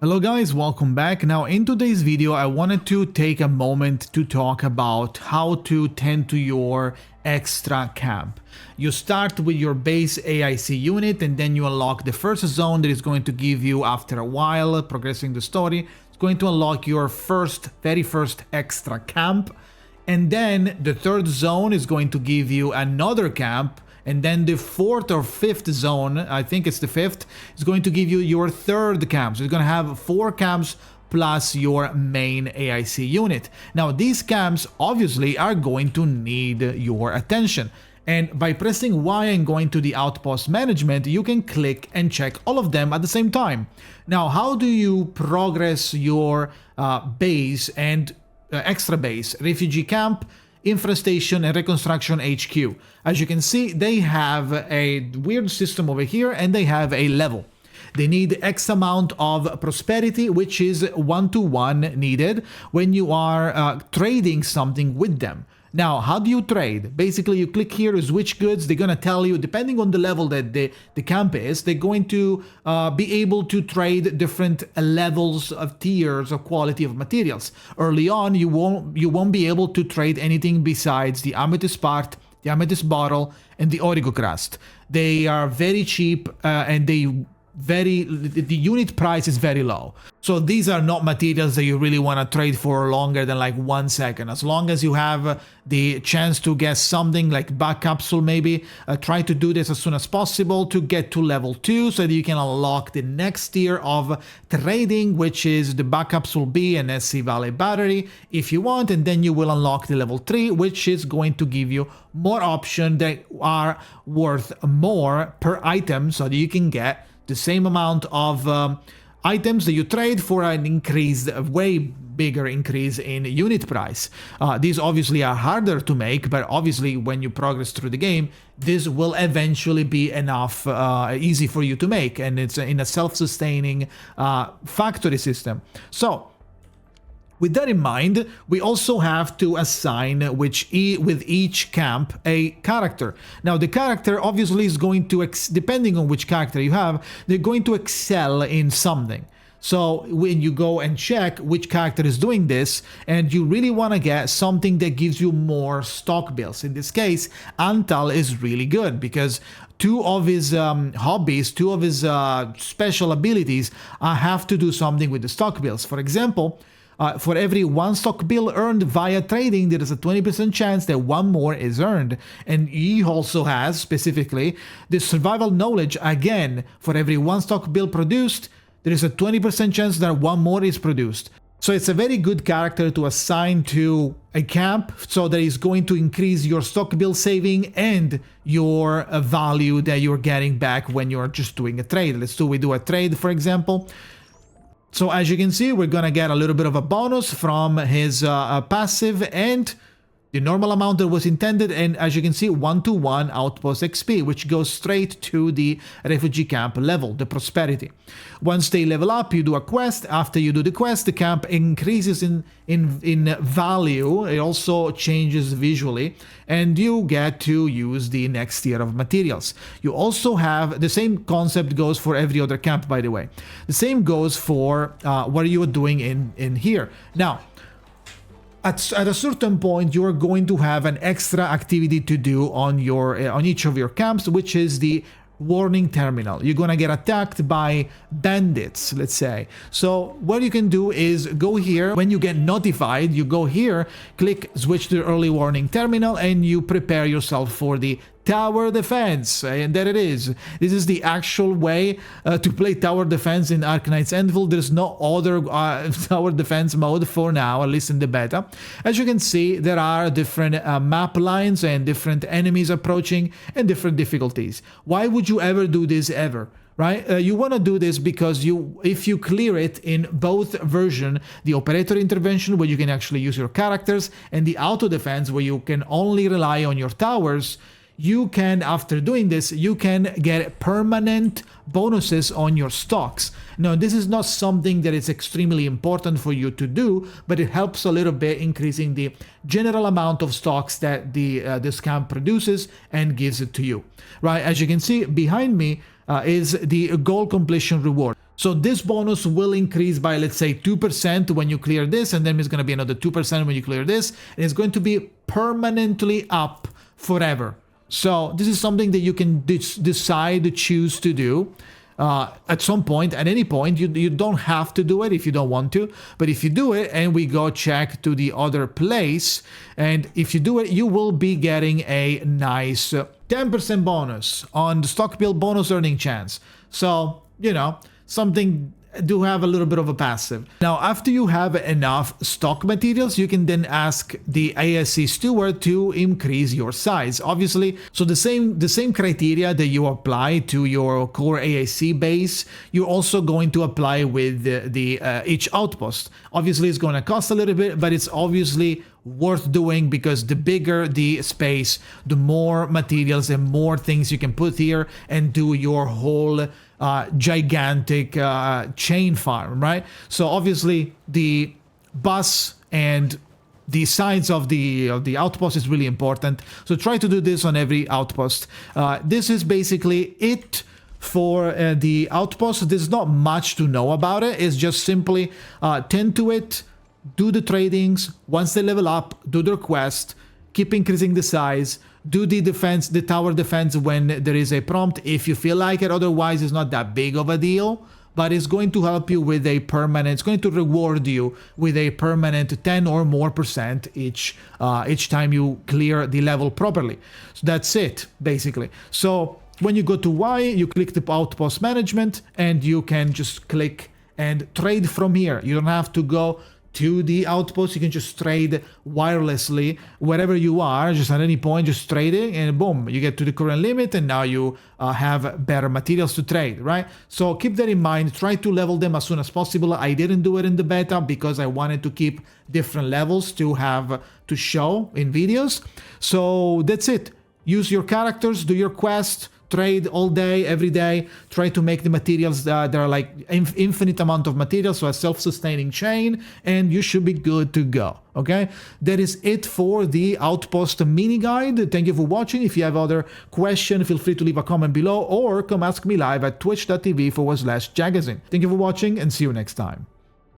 Hello guys, welcome back. Now in today's video I wanted to take a moment to talk about how to tend to your extra camp. You start with your base AIC unit and then you unlock the first zone that is going to give you, after a while progressing the story, it's going to unlock your very first extra camp, and then the third zone is going to give you another camp. And then the fourth or fifth zone, I think it's the fifth, is going to give you your third camp. So you're going to have 4 camps plus your main AIC unit. Now these camps obviously are going to need your attention. And by pressing Y and going to the outpost management, you can click and check all of them at the same time. Now, how do you progress your base and extra base, refugee camp, infestation and reconstruction HQ? As you can see, they have a weird system over here and they have a level. They need X amount of prosperity, which is 1-to-1 needed when you are trading something with them. Now, how do you trade? Basically, you click here, switch goods. They're going to tell you, depending on the level that the camp is, they're going to be able to trade different levels of tiers of quality of materials. Early on, you won't be able to trade anything besides the amethyst part, the amethyst bottle, and the origo crust. They are very cheap and the unit price is very low. So these are not materials that you really want to trade for longer than like 1 second. As long as you have the chance to get something like back capsule, maybe try to do this as soon as possible to get to level 2 so that you can unlock the next tier of trading, which is the back capsule B and SC Valley battery if you want, and then you will unlock the level 3, which is going to give you more options that are worth more per item so that you can get the same amount of items that you trade for an increase, a way bigger increase in unit price. These obviously are harder to make, but obviously when you progress through the game, this will eventually be enough easy for you to make, and it's in a self-sustaining factory system. So with that in mind, we also have to assign with each camp a character. Now, the character obviously is going to, depending on which character you have, they're going to excel in something. So when you go and check which character is doing this, and you really want to get something that gives you more stock bills. In this case, Antal is really good because 2 of his hobbies, 2 of his special abilities have to do something with the stock bills. For example, for every 1 stock bill earned via trading, there is a 20% chance that 1 more is earned. And he also has, specifically, the survival knowledge. Again, for every 1 stock bill produced, there is a 20% chance that 1 more is produced. So it's a very good character to assign to a camp, so that is going to increase your stock bill saving and your value that you're getting back when you're just doing a trade. We do a trade, for example. So as you can see, we're gonna get a little bit of a bonus from his passive and the normal amount that was intended, and as you can see, 1-to-1 outpost XP, which goes straight to the refugee camp level, the prosperity. Once they level up, you do a quest. After you do the quest, the camp increases in value. It also changes visually, and you get to use the next tier of materials. You also have the same concept goes for every other camp, by the way. The same goes for what you are doing in here. Now, at a certain point, you are going to have an extra activity to do on each of your camps, which is the warning terminal. You're gonna get attacked by bandits, let's say. So what you can do is go here. When you get notified, you go here, click switch to early warning terminal, and you prepare yourself for the tower defense, and there it is. This is the actual way to play tower defense in Arknights Endfield. There's no other tower defense mode for now, at least in the beta. As you can see, there are different map lines and different enemies approaching and different difficulties. Why would you ever do this ever? Right? You want to do this because if you clear it in both version, the operator intervention where you can actually use your characters, and the auto defense where you can only rely on your towers, you can, after doing this, you can get permanent bonuses on your stocks. Now, this is not something that is extremely important for you to do, but it helps a little bit increasing the general amount of stocks that this camp produces and gives it to you. Right? As you can see behind me is the goal completion reward. So this bonus will increase by, let's say, 2% when you clear this, and then it's going to be another 2% when you clear this, and it's going to be permanently up forever. So this is something that you can decide to choose to do at some point, at any point. You don't have to do it if you don't want to, but if you do it and we go check to the other place, and if you do it, you will be getting a nice 10% bonus on the stock build bonus earning chance. So, you know, something do have a little bit of a passive. Now, after you have enough stock materials, you can then ask the ASC steward to increase your size. Obviously, so the same criteria that you apply to your core AIC base, you're also going to apply with each outpost. Obviously, it's going to cost a little bit, but it's obviously worth doing, because the bigger the space, the more materials and more things you can put here and do your whole gigantic chain farm, right? So obviously the bus and the size of the outpost is really important. So try to do this on every outpost. This is basically it for the outpost. There's not much to know about it. It's just simply tend to it, do the tradings. Once they level up, do their quest, keep increasing the size, do the defense, the tower defense when there is a prompt if you feel like it. Otherwise, it's not that big of a deal, but it's going to help you with a permanent, it's going to reward you with a permanent 10 or more % each time you clear the level properly. So that's it, basically. So when you go to Y, you click the outpost management, and you can just click and trade from here. You don't have to go to the outpost. You can just trade wirelessly wherever you are, just at any point, just trading, and boom, you get to the current limit, and now you have better materials to trade, right? So keep that in mind. Try to level them as soon as possible. I didn't do it in the beta because I wanted to keep different levels to have to show in videos. So that's it. Use your characters, do your quest, trade all day, every day. Try to make the materials that are like infinite amount of materials, so a self-sustaining chain, and you should be good to go. Okay, that is it for the Outpost mini guide. Thank you for watching. If you have other questions, feel free to leave a comment below or come ask me live at twitch.tv/JKZN. Thank you for watching, and see you next time.